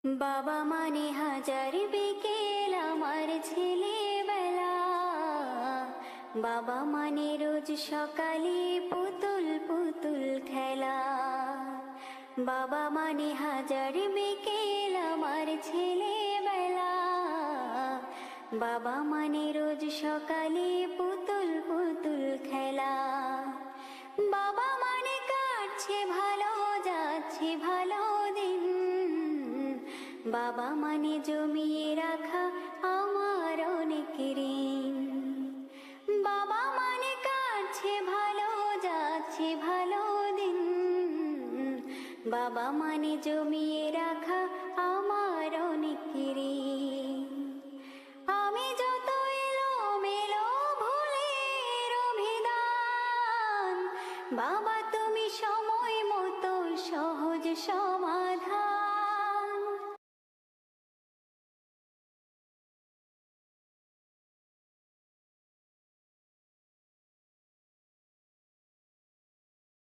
বাবা মানে হাজার বিকেল আমার ছেলেবেলা, বাবা মানে রোজ সকালে পুতুল পুতুল খেলা। বাবা মানে হাজার বিকেল আমার ছেলেবেলা, বাবা মানে রোজ সকালে পুতুল পুতুল খেলা। বাবা মানে কাটছে ভালো যাচ্ছে ভালো দিন, বাবা মানে জমিয়ে রাখা আমার অনেক ঋণ। বাবা মানে কাটছে ভালো যাচ্ছে ভালো দিন, বাবা মানে জমিয়ে